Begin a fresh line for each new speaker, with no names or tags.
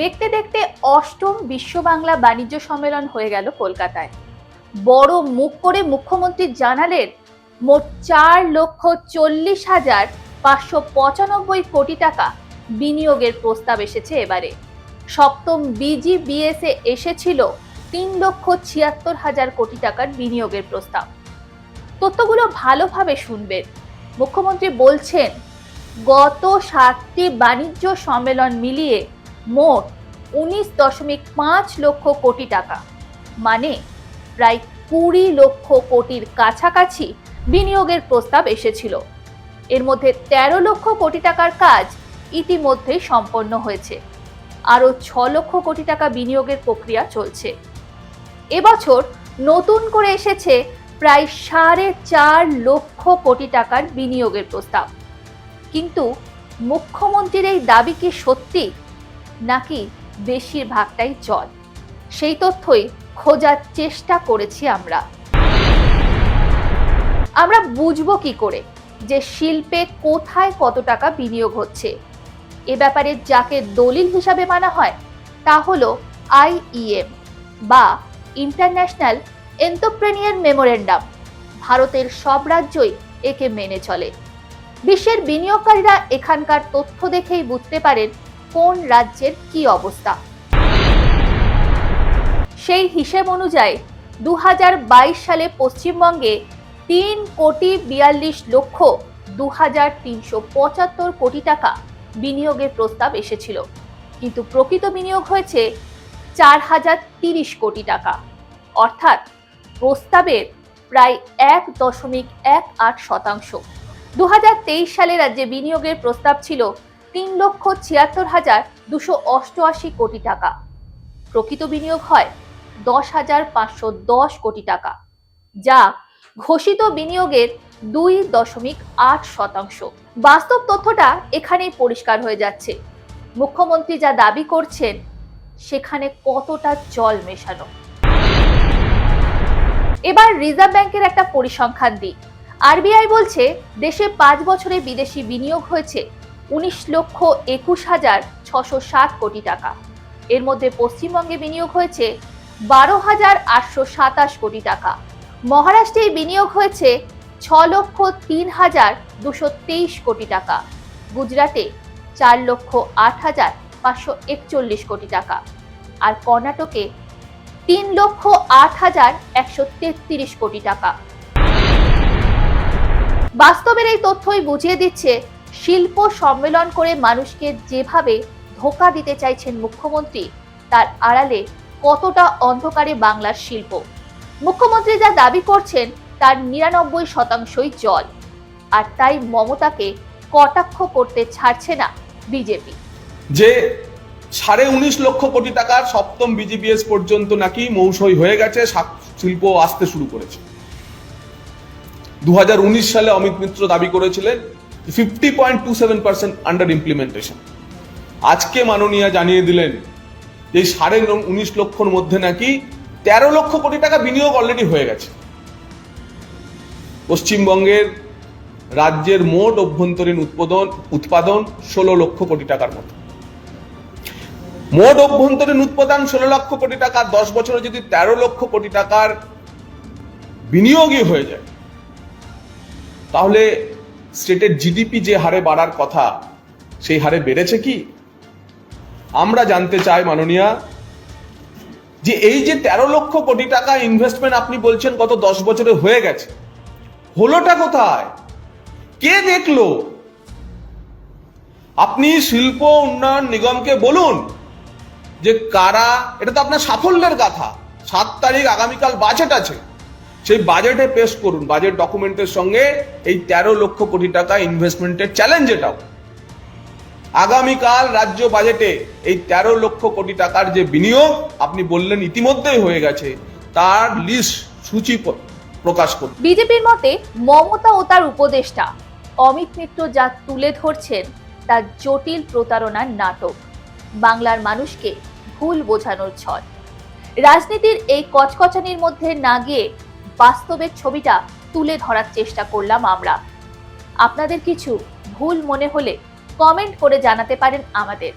দেখতে দেখতে অষ্টম বিশ্ব বাংলা বাণিজ্য সম্মেলন হয়ে গেল কলকাতায়। বড় মুখ করে মুখ্যমন্ত্রী জানালেন মোট 4,40,595 কোটি টাকা বিনিয়োগের প্রস্তাব এসেছে এবারে। সপ্তম BGBS এ এসেছিল 3,76,000 কোটি টাকার বিনিয়োগের প্রস্তাব। তথ্যগুলো ভালোভাবে শুনবেন। মুখ্যমন্ত্রী বলছেন গত 7টি বাণিজ্য সম্মেলন মিলিয়ে মোট 19.5 লক্ষ কোটি টাকা, মানে প্রায় 20 লক্ষ কোটির কাছাকাছি বিনিয়োগের প্রস্তাব এসেছিল। এর মধ্যে 13 লক্ষ কোটি টাকার কাজ ইতিমধ্যেই সম্পন্ন হয়েছে। আরো 6 লক্ষ কোটি টাকা বিনিয়োগের প্রক্রিয়া চলছে। এবছর নতুন করে এসেছে প্রায় 4.5 লক্ষ কোটি টাকার বিনিয়োগের প্রস্তাব। কিন্তু মুখ্যমন্ত্রীর এই দাবি কি সত্যি, নাকি বেশিরভাগটাই জল? সেই তথ্যই খোঁজার চেষ্টা করেছি আমরা বুঝবো কি করে যে শিল্পে কোথায় কত টাকা বিনিয়োগ হচ্ছে? এ ব্যাপারে যাকে দলিল হিসাবে মানা হয় তা হলো IEM বা ইন্টারন্যাশনাল এন্টারপ্রেনিউর মেমোরেন্ডাম। ভারতের সব রাজ্যই একে মেনে চলে। বিশ্বের বিনিয়োগকারীরা এখানকার তথ্য দেখেই বুঝতে পারেন কোন রাজ্যের কি অবস্থা। সেই হিসেব অনুযায়ী 2022 সালে পশ্চিমবঙ্গে 3,42,02,375 কোটি টাকা বিনিয়োগের প্রস্তাব এসেছিল, কিন্তু প্রকৃত বিনিয়োগ হয়েছে 4,030 কোটি টাকা, অর্থাৎ প্রস্তাবের প্রায় 1.18%। 2023 সালে রাজ্যে বিনিয়োগের প্রস্তাব ছিল 3,76,288 কোটি টাকা। প্রকৃত বিনিয়োগ হয় 10,510 কোটি টাকা, যা ঘোষিত বিনিয়োগের 2.8%। বাস্তব তথ্যটা এখানেই পরিষ্কার হয়ে যাচ্ছে। মুখ্যমন্ত্রী যা দাবি করছেন সেখানে কতটা জল মেশানো। এবার রিজার্ভ ব্যাংকের একটা পরিসংখ্যান দিই। RBI বলছে দেশে 5 বছরে বিদেশি বিনিয়োগ হয়েছে 19,21,607 কোটি টাকা। এর মধ্যে পশ্চিমবঙ্গে বিনিয়োগ হয়েছে 12,827 কোটি টাকা। মহারাষ্ট্রে বিনিয়োগ হয়েছে 6,03,223 কোটি টাকা। গুজরাটে 4,08,541 কোটি টাকা। আর কর্ণাটকে 3,08,133 কোটি টাকা। বাস্তবের এই তথ্যই বুঝিয়ে দিচ্ছে শিল্প সম্মেলন করে মানুষকে যেভাবে ধোঁকা দিতে চাইছেন মুখ্যমন্ত্রী, তার আড়ালে কতটা অন্ধকারে বাংলার শিল্প। মুখ্যমন্ত্রী যা দাবি করছেন তার 99%ই জল, আর তাই মমতাকে কটাক্ষ করতে ছাড়ছে না বিজেপি।
যে 19.5 লক্ষ কোটি টাকার সপ্তম BGBS পর্যন্ত নাকি মৌসুমী হয়ে গেছে, শিল্প আসতে শুরু করেছে। 2019 সালে অমিত মিত্র দাবি করেছিলেন 50.27% আন্ডার ইমপ্লিমেন্টেশন। আজকে মাননীয় জানিয়ে দিলেন যে 19.5 লক্ষর মধ্যে নাকি 13 লক্ষ কোটি টাকা বিনিয়োগ অলরেডি হয়ে গেছে। পশ্চিমবঙ্গের রাজ্যের মোট অভ্যন্তরীণ উৎপাদন 16 লক্ষ কোটি টাকার মতো। মোট অভ্যন্তরীণ উৎপাদন 16 লক্ষ কোটি টাকা, 10 বছরে যদি 13 লক্ষ কোটি টাকার বিনিয়োগই হয়ে যায়, তাহলে স্টেটের GDP যে হারে বাড়ার কথা সেই হারে বেড়েছে কি? আমরা জানতে চাই মাননীয়া, যে এই যে 13 লক্ষ কোটি টাকা ইনভেস্টমেন্ট আপনি বলছেন গত 10 বছরে হয়ে গেছে, হলোটা কোথায়? কে দেখলো? আপনি শিল্প উন্নয়ন নিগমকে বলুন যে কারা, এটা তো আপনার সাফল্যের গাথা। 7 তারিখ আগামীকাল বাজেট আছে, সেই বাজেটে পেশ করুন বাজেট ডকুমেন্টের সঙ্গে এই 13 লক্ষ কোটি টাকা ইনভেস্টমেন্টের চ্যালেঞ্জ। এটাও আগামীকাল রাজ্য বাজেটে এই 13 লক্ষ কোটি টাকার যে বিনিয়োগ আপনি বললেন ইতিমধ্যেই হয়ে গেছে, তার লিস্ট সূচি প্রকাশ করুন।
বিজেপির মতে মমতা ও তার উপদেষ্টা অমিত মিত্র যা তুলে ধরছেন তা জটিল প্রতারণার নাটক, বাংলার মানুষকে ভুল বোঝানোর ছল। রাজনীতির এই কচকচানির মধ্যে না গিয়ে বাস্তবের ছবিটা তুলে ধরার চেষ্টা করলাম আমরা। আপনাদের কিছু ভুল মনে হলে কমেন্ট করে জানাতে পারেন আমাদের।